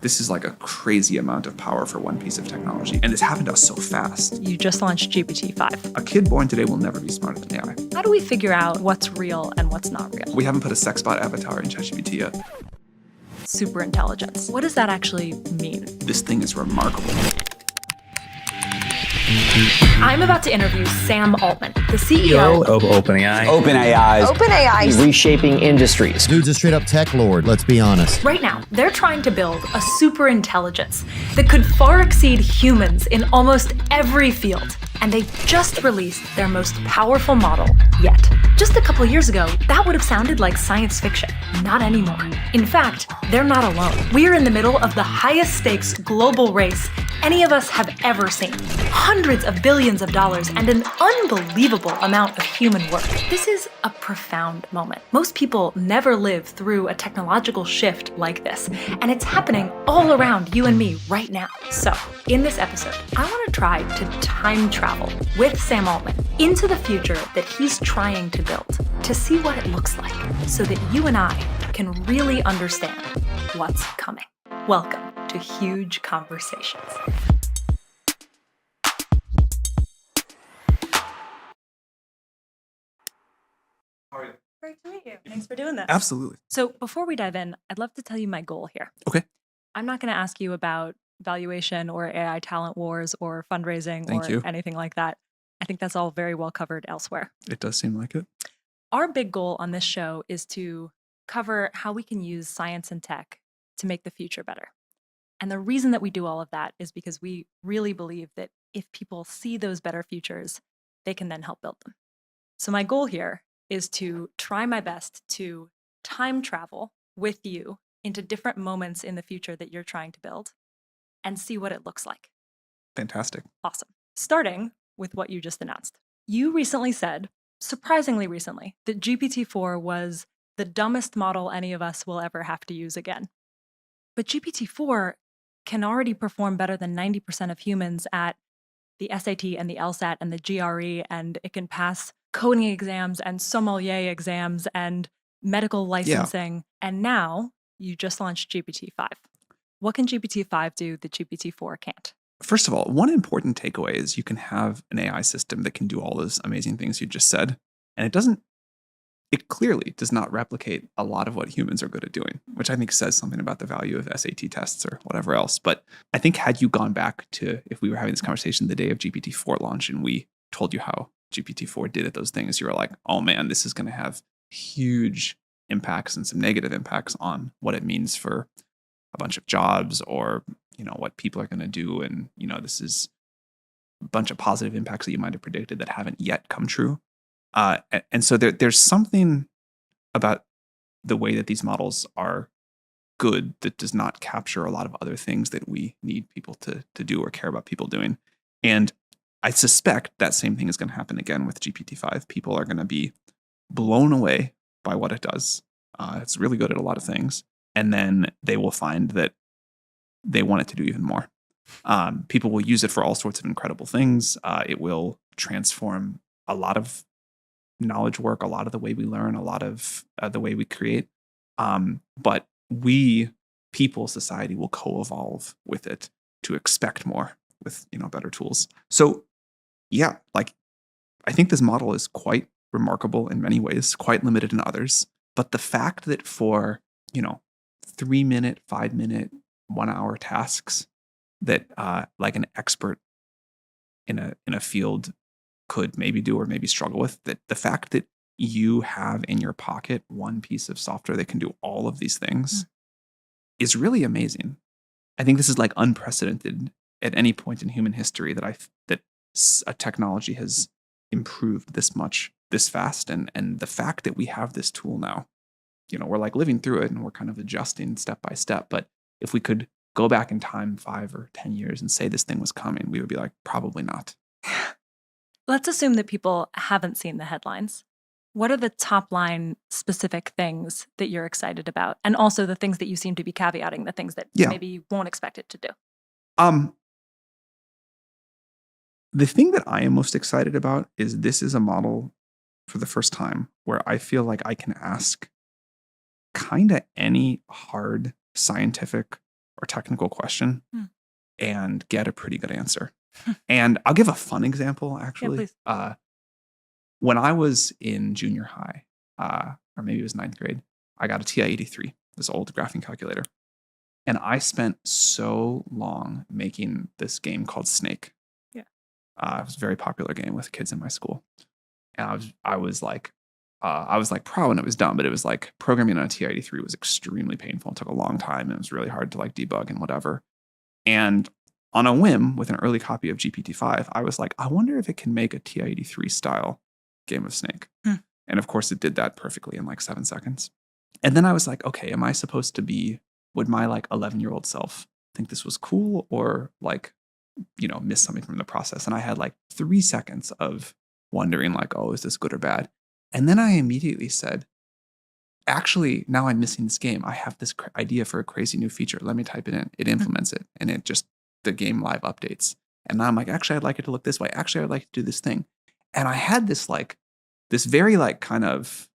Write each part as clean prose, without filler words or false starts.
This is like a crazy amount of power for one piece of technology. And this happened to us so fast. You just launched GPT-5. A kid born today will never be smarter than AI. How do we figure out what's real and what's not real? We haven't put a sex bot avatar in ChatGPT yet. Superintelligence. What does that actually mean? This thing is remarkable. I'm about to interview Sam Altman, the CEO of OpenAI. OpenAI Reshaping industries. Dude's a straight up tech lord, let's be honest. Right now, they're trying to build a superintelligence that could far exceed humans in almost every field. And they just released their most powerful model yet. Just a couple years ago, that would have sounded like science fiction. Not anymore. In fact, they're not alone. We're in the middle of the highest stakes global race any of us have ever seen. Hundreds of billions of dollars and an unbelievable amount of human work. This is a profound moment. Most people never live through a technological shift like this, and it's happening all around you and me right now. So, in this episode, I want to try to time travel with Sam Altman into the future that he's trying to build, to see what it looks like, so that you and I can really understand what's coming. Welcome to Huge Conversations. Great to meet you. Thanks for doing this. Absolutely. So before we dive in, I'd love to tell you my goal here. Okay. I'm not going to ask you about valuation or AI talent wars or fundraising Thank or you. anything like that. I think that's all very well covered elsewhere. It does seem like it. Our big goal on this show is to cover how we can use science and tech to make the future better. And the reason that we do all of that is because we really believe that if people see those better futures, they can then help build them. So my goal here is to try my best to time travel with you into different moments in the future that you're trying to build and see what it looks like. Fantastic. Awesome. Starting with what you just announced. You recently said, surprisingly recently, that GPT-4 was the dumbest model any of us will ever have to use again. But GPT-4 can already perform better than 90% of humans at the SAT and the LSAT and the GRE, and it can pass coding exams and sommelier exams and medical licensing. And now you just launched GPT-5. What can GPT-5 do that GPT-4 can't? First of all, one important takeaway is you can have an AI system that can do all those amazing things you just said, and it clearly does not replicate a lot of what humans are good at doing, which I think says something about the value of SAT tests or whatever else. But I think had you gone back to, if we were having this conversation the day of GPT-4 launch and we told you how GPT-4 did at those things, you were like, oh man, this is going to have huge impacts and some negative impacts on what it means for a bunch of jobs or, what people are going to do. And, this is a bunch of positive impacts that you might have predicted that haven't yet come true. And so there's something about the way that these models are good that does not capture a lot of other things that we need people to do or care about people doing. And I suspect that same thing is going to happen again with GPT-5. People are going to be blown away by what it does. It's really good at a lot of things. And then they will find that they want it to do even more. People will use it for all sorts of incredible things. It will transform a lot of knowledge work, a lot of the way we learn, a lot of the way we create. But we, people, society will co-evolve with it to expect more with, better tools. So yeah, I think this model is quite remarkable in many ways, quite limited in others. But the fact that for, 3-minute, 5-minute, 1-hour tasks that like an expert in a field could maybe do or maybe struggle with, that the fact that you have in your pocket one piece of software that can do all of these things is really amazing. I think this is like unprecedented at any point in human history that a technology has improved this much, this fast. And the fact that we have this tool now, we're like living through it and we're kind of adjusting step by step. But if we could go back in time 5 or 10 years and say this thing was coming, we would be like, probably not. Let's assume that people haven't seen the headlines. What are the top line specific things that you're excited about? And also the things that you seem to be caveating, the things that maybe you won't expect it to do. The thing that I am most excited about is this is a model for the first time where I feel like I can ask kind of any hard scientific or technical question Hmm. and get a pretty good answer. And I'll give a fun example, Yeah, actually. please. When I was in junior high, or maybe it was ninth grade, I got a TI-83, this old graphing calculator. And I spent so long making this game called Snake. Yeah. It was a very popular game with kids in my school. And I was like pro when it was done, but it was like programming on a TI-83 was extremely painful. It took a long time and it was really hard to like debug and whatever. And on a whim, with an early copy of GPT-5, I was like, I wonder if it can make a TI-83 style game of Snake. And of course, it did that perfectly in like 7 seconds. And then I was like, okay, am I supposed to be, would my like 11-year-old self think this was cool or like, miss something from the process? And I had like 3 seconds of wondering like, oh, is this good or bad? And then I immediately said, actually, now I'm missing this game. I have this idea for a crazy new feature. Let me type it in. It implements it and it just, the game live updates. And now I'm like, actually, I'd like it to look this way. Actually, I'd like to do this thing. And I had this very like kind of,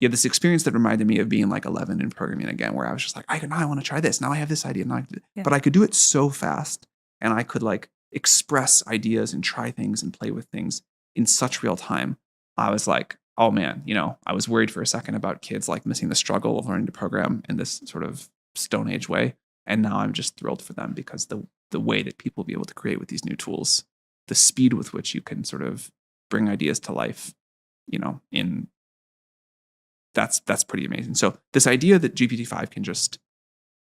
this experience that reminded me of being like 11 in programming again, where I was just like, now I want to try this. Now I have this idea. But I could do it so fast and I could like express ideas and try things and play with things in such real time. I was like, oh man, I was worried for a second about kids like missing the struggle of learning to program in this sort of Stone Age way. And now I'm just thrilled for them because the way that people will be able to create with these new tools, the speed with which you can sort of bring ideas to life, that's pretty amazing. So this idea that GPT-5 can just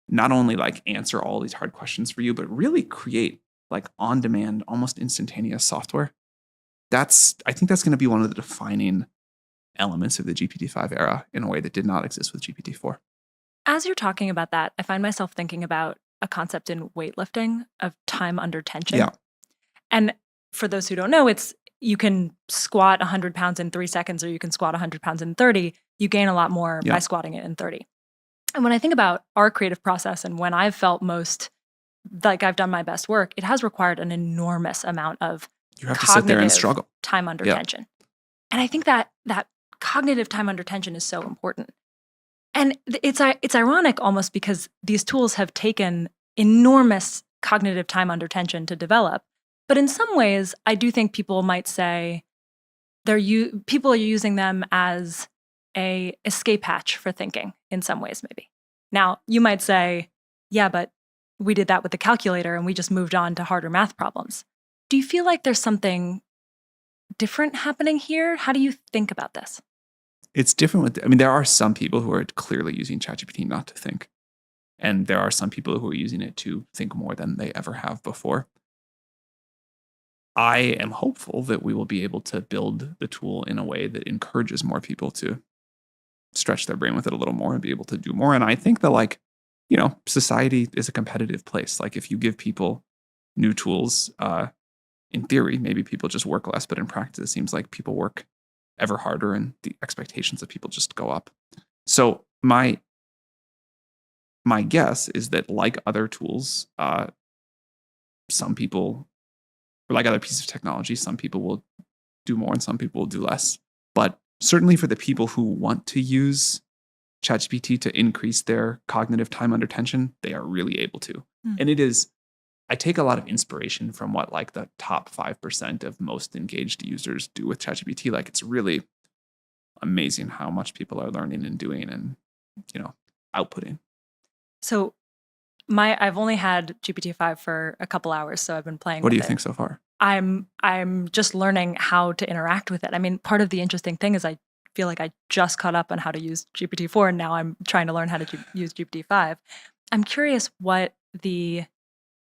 not only like answer all these hard questions for you, but really create like on-demand, almost instantaneous software. I think that's going to be one of the defining elements of the GPT-5 era in a way that did not exist with GPT-4. As you're talking about that, I find myself thinking about a concept in weightlifting of time under tension. Yeah. And for those who don't know, it's you can squat 100 pounds in 3 seconds or you can squat 100 pounds in 30. You gain a lot more by squatting it in 30. And when I think about our creative process and when I've felt most like I've done my best work, it has required an enormous amount of you have to sit there and struggle. Time under tension. And I think that cognitive time under tension is so important. And it's ironic almost because these tools have taken enormous cognitive time under tension to develop. But in some ways, I do think people might say people are using them as a escape hatch for thinking in some ways, maybe. Now, you might say, yeah, but we did that with the calculator and we just moved on to harder math problems. Do you feel like there's something different happening here? How do you think about this? It's different there are some people who are clearly using ChatGPT not to think. And there are some people who are using it to think more than they ever have before. I am hopeful that we will be able to build the tool in a way that encourages more people to stretch their brain with it a little more and be able to do more. And I think that society is a competitive place. Like if you give people new tools, in theory, maybe people just work less, but in practice, it seems like people work ever harder and the expectations of people just go up. So my guess is that like other tools, some people, or like other pieces of technology, some people will do more and some people will do less. But certainly for the people who want to use ChatGPT to increase their cognitive time under tension, they are really able to. And I take a lot of inspiration from what like the top 5% of most engaged users do with ChatGPT. Like it's really amazing how much people are learning and doing and, outputting. So I've only had GPT-5 for a couple hours, so I've been playing with it. What do you think so far? I'm just learning how to interact with it. I mean, part of the interesting thing is I feel like I just caught up on how to use GPT-4 and now I'm trying to learn how to use GPT-5. I'm curious what the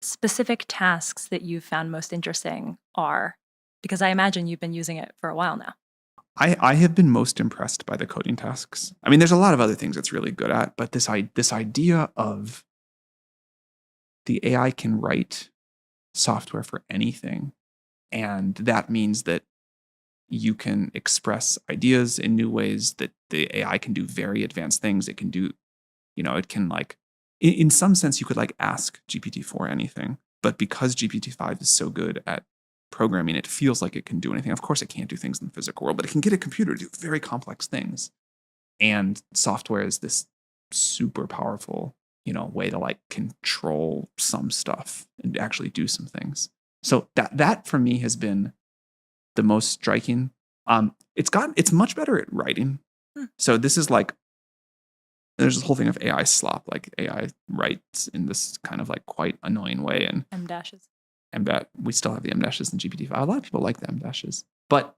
specific tasks that you've found most interesting are, because I imagine you've been using it for a while now. I have been most impressed by the coding tasks. I mean, there's a lot of other things it's really good at, but this idea of the AI can write software for anything, and that means that you can express ideas in new ways, that the AI can do very advanced things. It can do, it can in some sense, you could ask GPT-4 anything, but because GPT-5 is so good at programming, it feels like it can do anything. Of course, it can't do things in the physical world, but it can get a computer to do very complex things. And software is this super powerful, way to like control some stuff and actually do some things. So that for me has been the most striking. It's much better at writing. So this is like, there's this whole thing of AI slop, like AI writes in this kind of like quite annoying way. And M dashes. we still have the M dashes in GPT-5. A lot of people like the M dashes, but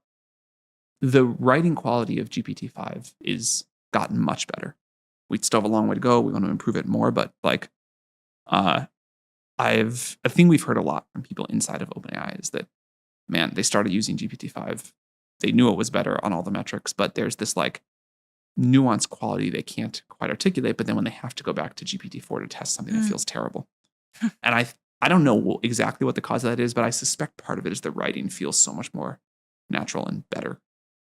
the writing quality of GPT-5 is gotten much better. We still have a long way to go. We want to improve it more, but like, a thing we've heard a lot from people inside of OpenAI is that, man, they started using GPT-5. They knew it was better on all the metrics, but there's this like nuanced quality they can't quite articulate. But then when they have to go back to GPT-4 to test something, it feels terrible. And I don't know exactly what the cause of that is, but I suspect part of it is the writing feels so much more natural and better.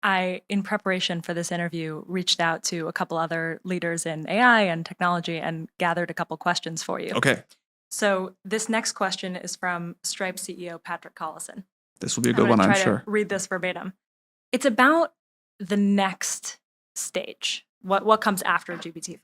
I, in preparation for this interview, reached out to a couple other leaders in AI and technology and gathered a couple questions for you. Okay. So this next question is from Stripe CEO Patrick Collison. This will be a good one, I'm sure. To read this verbatim. It's about the next stage, what comes after GPT-5.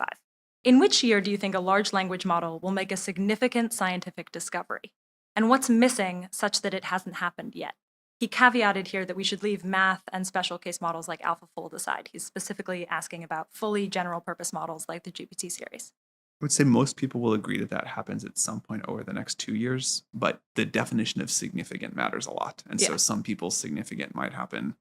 In which year do you think a large language model will make a significant scientific discovery? And what's missing such that it hasn't happened yet? He caveated here that we should leave math and special case models like AlphaFold aside. He's specifically asking about fully general purpose models like the GPT series. I would say most people will agree that happens at some point over the next 2 years, but the definition of significant matters a lot. And so some people's significant might happen,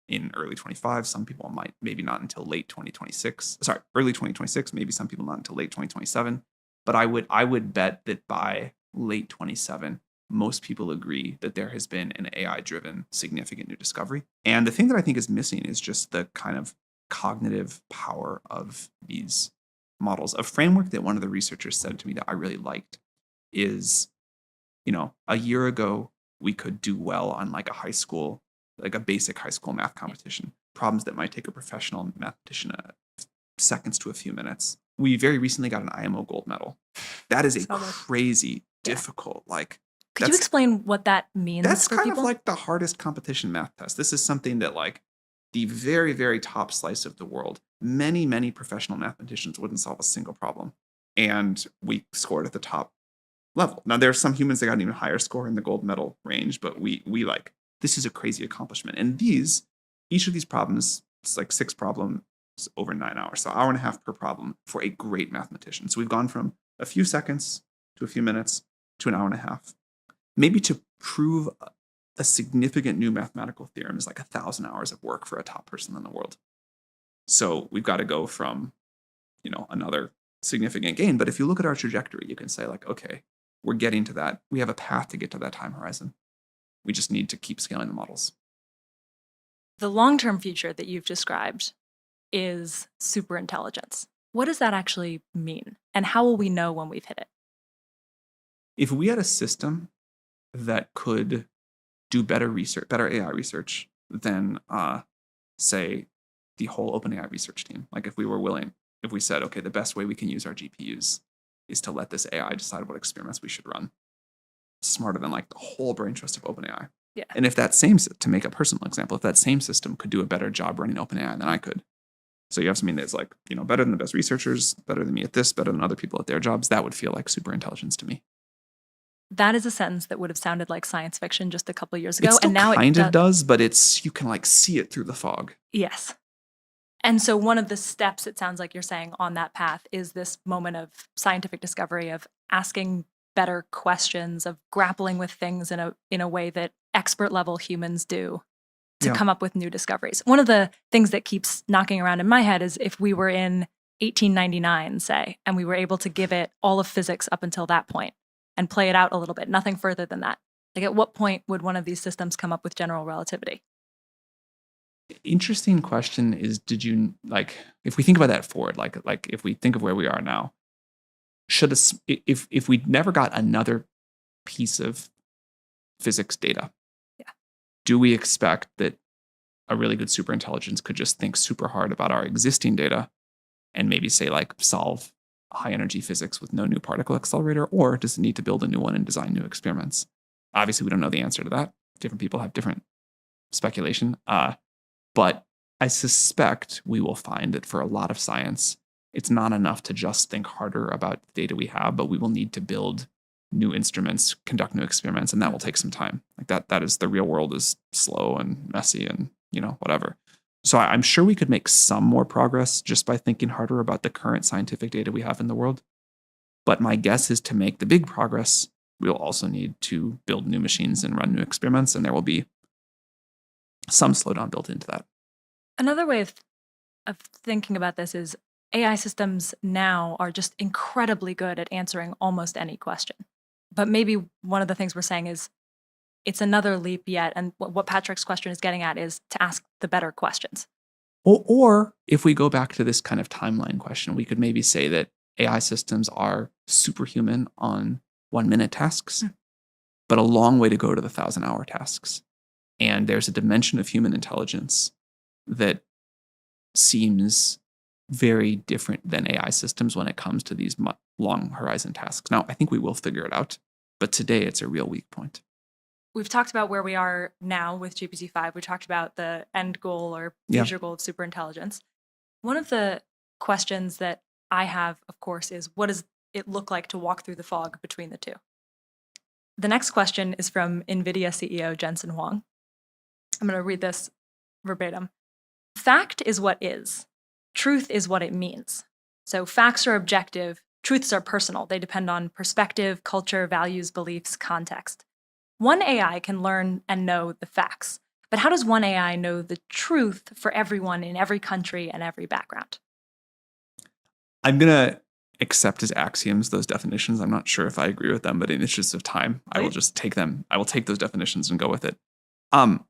in early 25. Some people might maybe not until late 2026. Sorry, early 2026. Maybe some people not until late 2027. But I would bet that by late 27, most people agree that there has been an AI-driven significant new discovery. And the thing that I think is missing is just the kind of cognitive power of these models. A framework that one of the researchers said to me that I really liked is, a year ago, we could do well on like a basic high school math competition, problems that might take a professional mathematician seconds to a few minutes. We very recently got an IMO gold medal. That is a crazy, difficult, Could you explain what that means? That's for kind people? of like the hardest competition math test. This is something that like the very, very top slice of the world, many, many professional mathematicians wouldn't solve a single problem. And we scored at the top level. Now there are some humans that got an even higher score in the gold medal range, but we this is a crazy accomplishment. And each of these problems, it's like 6 problems over 9 hours. So 1.5 hours per problem for a great mathematician. So we've gone from a few seconds to a few minutes to 1.5 hours. Maybe to prove a significant new mathematical theorem is like 1,000 hours of work for a top person in the world. So we've got to go from, another significant gain. But if you look at our trajectory, you can say like, okay, we're getting to that. We have a path to get to that time horizon. We just need to keep scaling the models. The long-term future that you've described is superintelligence. What does that actually mean? And how will we know when we've hit it? If we had a system that could do better AI research than, say, the whole OpenAI research team. Like if we said, okay, the best way we can use our GPUs is to let this AI decide what experiments we should run. Smarter than like the whole brain trust of OpenAI. Yeah. And if to make a personal example, if that same system could do a better job running OpenAI than I could. So you have something that's like, better than the best researchers, better than me at this, better than other people at their jobs, that would feel like superintelligence to me. That is a sentence that would have sounded like science fiction just a couple of years ago. It still and now kind of does, but you can like see it through the fog. Yes. And so one of the steps, it sounds like you're saying, on that path is this moment of scientific discovery, of asking better questions, of grappling with things in a way that expert level humans do to come up with new discoveries. One of the things that keeps knocking around in my head is if we were in 1899, say, and we were able to give it all of physics up until that point and play it out a little bit, nothing further than that. Like at what point would one of these systems come up with general relativity? Interesting question is, if we think about that forward, like if we think of where we are now, if we never got another piece of physics data, do we expect that a really good superintelligence could just think super hard about our existing data and maybe say like solve high energy physics with no new particle accelerator, or does it need to build a new one and design new experiments? Obviously, we don't know the answer to that. Different people have different speculation. But I suspect we will find that for a lot of science, it's not enough to just think harder about the data we have, but we will need to build new instruments, conduct new experiments, and that will take some time. Like that is the real world is slow and messy and, whatever. So I'm sure we could make some more progress just by thinking harder about the current scientific data we have in the world. But my guess is to make the big progress, we'll also need to build new machines and run new experiments, and there will be some slowdown built into that. Another way of thinking about this is AI systems now are just incredibly good at answering almost any question. But maybe one of the things we're saying is it's another leap yet. And what Patrick's question is getting at is to ask the better questions. Or if we go back to this kind of timeline question, we could maybe say that AI systems are superhuman on 1-minute tasks, but a long way to go to the 1,000-hour tasks. And there's a dimension of human intelligence that seems very different than AI systems when it comes to these long horizon tasks. Now, I think we will figure it out, but today it's a real weak point. We've talked about where we are now with GPT-5. We talked about the end goal or future goal of superintelligence. One of the questions that I have, of course, is what does it look like to walk through the fog between the two? The next question is from NVIDIA CEO Jensen Huang. I'm going to read this verbatim. Fact is what is. Truth is what it means. So facts are objective. Truths are personal. They depend on perspective, culture, values, beliefs, context. One AI can learn and know the facts, but how does one AI know the truth for everyone in every country and every background? I'm going to accept as axioms those definitions. I'm not sure if I agree with them, but in the interest of time, I will just take them. I will take those definitions and go with it. I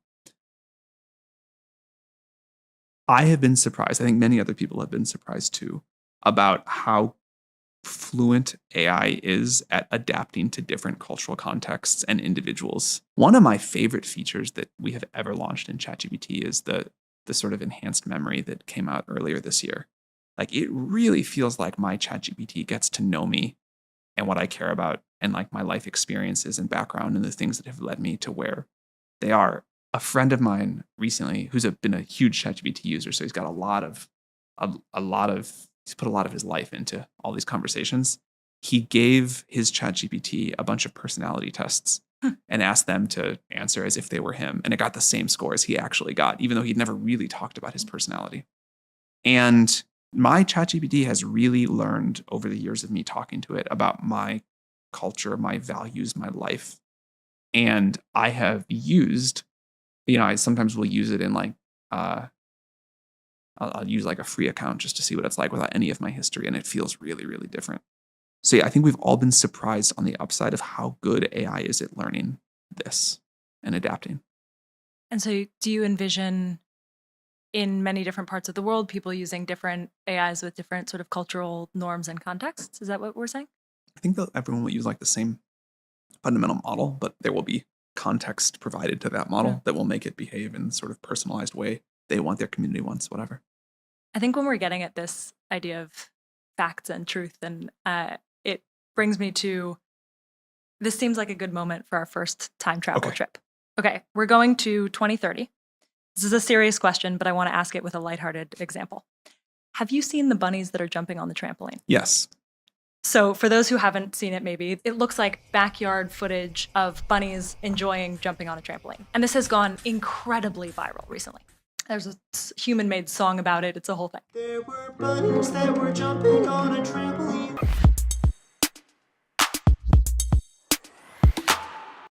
have been surprised. I think many other people have been surprised too about how fluent AI is at adapting to different cultural contexts and individuals. One of my favorite features that we have ever launched in ChatGPT is the sort of enhanced memory that came out earlier this year. Like it really feels like my ChatGPT gets to know me and what I care about and like my life experiences and background and the things that have led me to where they are. A friend of mine recently, who's been a huge ChatGPT user, so he's got he's put a lot of his life into all these conversations. He gave his ChatGPT a bunch of personality tests and asked them to answer as if they were him, and it got the same score as he actually got, even though he'd never really talked about his personality. And my ChatGPT has really learned over the years of me talking to it about my culture, my values, my life, and I have used. I sometimes will use it in like, I'll use like a free account just to see what it's like without any of my history. And it feels really, really different. So yeah, I think we've all been surprised on the upside of how good AI is at learning this and adapting. And so do you envision in many different parts of the world, people using different AIs with different sort of cultural norms and contexts? Is that what we're saying? I think that everyone will use like the same fundamental model, but there will be context provided to that model that will make it behave in sort of personalized way they want, their community wants, whatever. I think when we're getting at this idea of facts and truth, and it brings me to, this seems like a good moment for our first time travel trip. Okay, we're going to 2030. This is a serious question, but I want to ask it with a lighthearted example. Have you seen the bunnies that are jumping on the trampoline? Yes. So for those who haven't seen it, maybe, it looks like backyard footage of bunnies enjoying jumping on a trampoline. And this has gone incredibly viral recently. There's a human-made song about it. It's a whole thing. There were bunnies that were jumping on a trampoline.